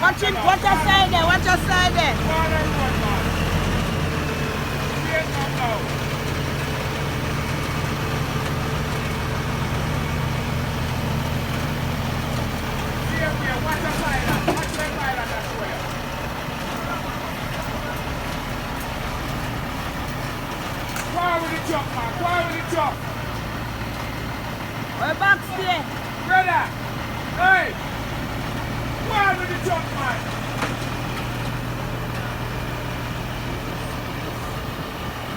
Watch it, watch your side there, watch your side there. We're back there. Brother! Hey! Go on with the truck, man!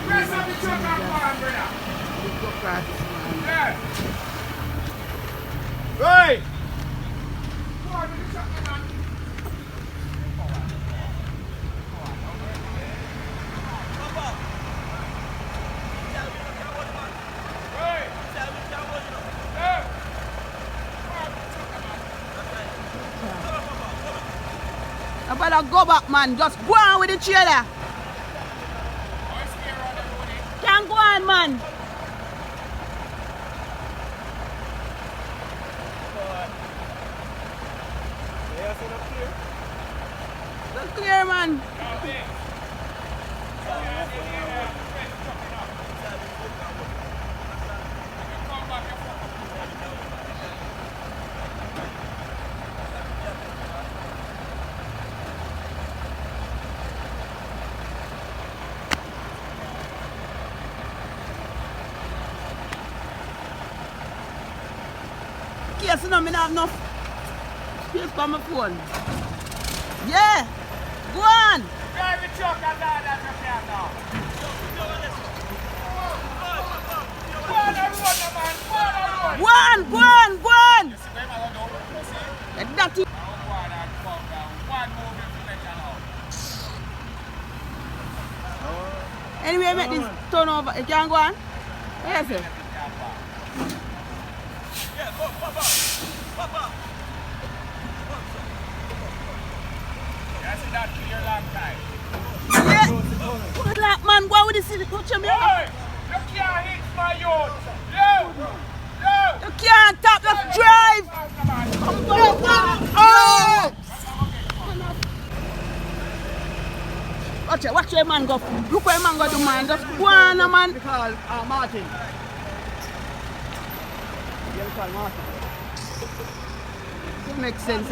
Press on the truck and go on, brother! Yeah! Hey! Go on with the truck, man! I better go back, man. Just go on with the trailer. Can't go on, man. Just clear, man. Yes, no, I don't have enough space for my phone. Yeah, go on. Drive the truck and down that you can now. Go on the road, man. Go on the road. Go on, go on, go on. Like that. Anyway, make this turn over. You can go on. Yes, sir. Papa. That's not clear long time. Yeah. Good luck, man. Go on with the city. Put your Hey, you can't hit my youth. No. You can't stop. Let's drive. Oh. Watch your man go. Look where man go do, man. Just go on, man. Because Martin. Martin. It makes sense.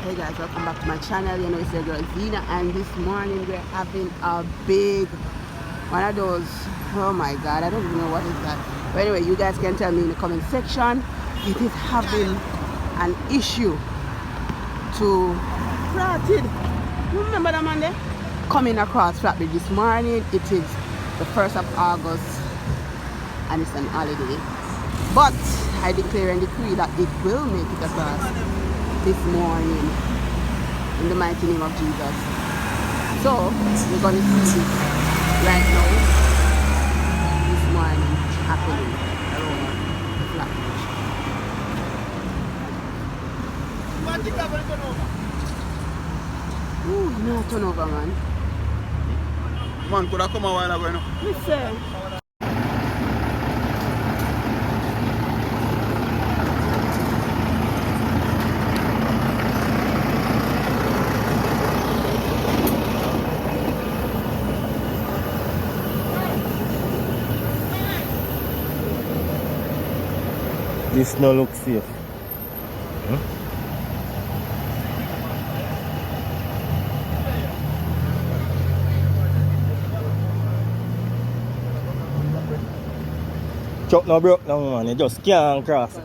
Hey guys, welcome back to my channel. You know, it's your girl Zena, and this morning we're having a big one of those. Oh my god, I don't even know what is that. But anyway, you guys can tell me in the comment section. It is having an issue to Flatted. You remember that man there? Coming across Flatbridge this morning. It is the 1st of August and it's an holiday. But I declare and decree that it will make it across this morning in the mighty name of Jesus. So we're going to see this right now. Morning happening around the Flatbridge. Ooh, no turn over, man. Man could have come a while ago, no? Listen. This no look safe. Truck no broke now, man. You just can't cross it.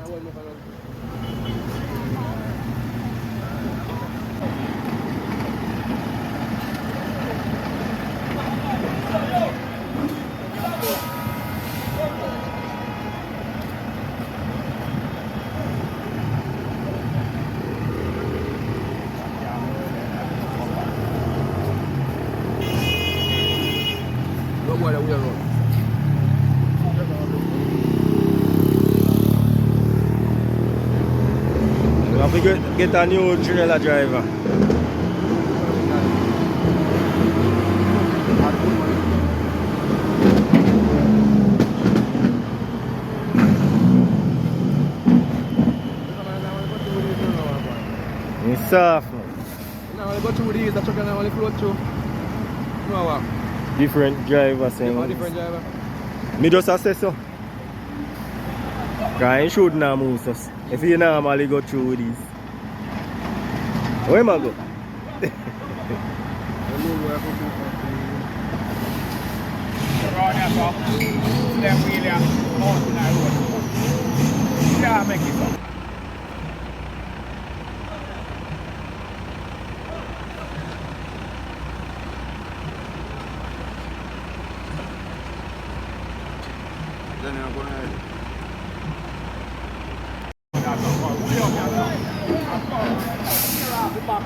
get a new trailer driver. It's soft, man. Now I go through these, the truck and I only float through. No, what? Different driver saying. Different driver. Me just say so. Cause he should not move so. If you normally go through with these. Where am I go? Yeah, make it up. Then I'm gonna come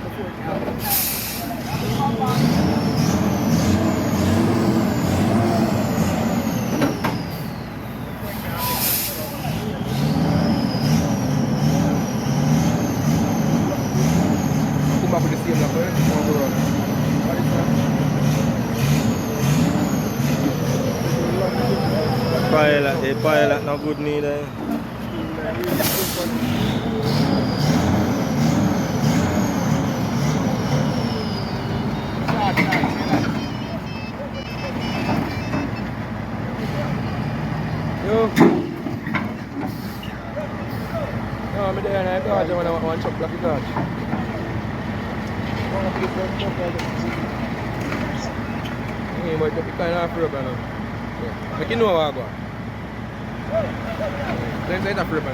back with the same number. What is that? The pilot no good neither. Yo. No, I'm there and I got you when I want to chop like a dodge. Yeah, but you kind of afraid now. Yeah. Like you know what I go. Then say it's afraid now.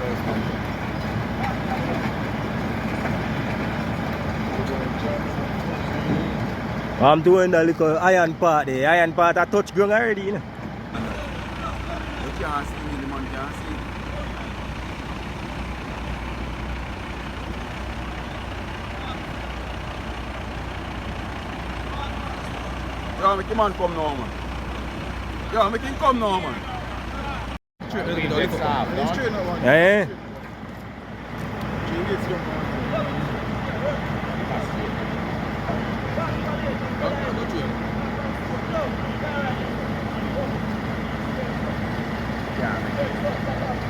I'm doing the little iron part there. Iron part I touch ground already, you know. You can't see me, the man can't see. Yo, make him man come now, man. Yo, make him come now, man. Straight now, straight now, man. Yeah.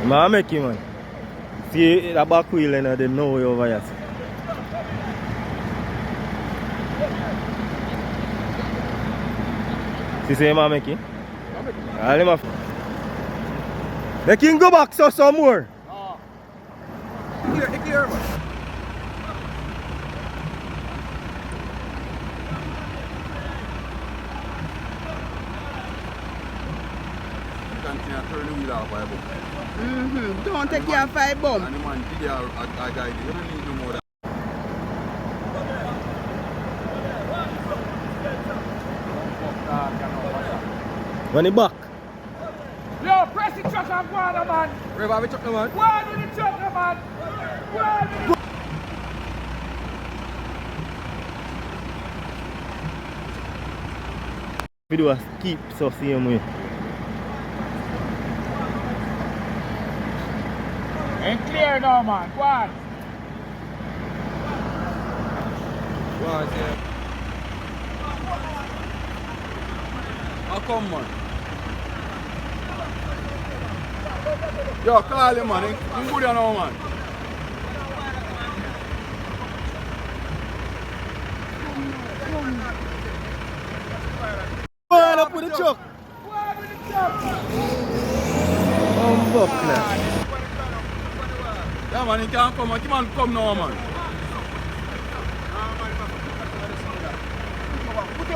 I make you, man. See the back wheel and they know you over here. See, say, I make you? Make him go back so some more. Here, man. Turn the wheel off by a book. Don't take your 5 bump. And the man did a guide. You don't need no more than When he back. Yo, press the truck and go on, man. River, we took the man. Go on with the truck, man. Go on with the We do a keep so same way. Ain't clear now, man. Go on. Go on, yeah. How come, man? Yo, call him, man. He's good now, man. Go on up with the truck. Go on with the truck, man. Yeah, man, he can't come, man. Come on, come now, man. Put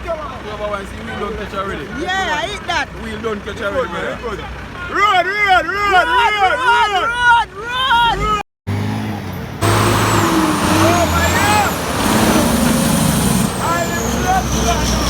your mama and see wheel don't catch already. Yeah, I eat that. Wheel don't catch already, man. Run! Oh, my God. I am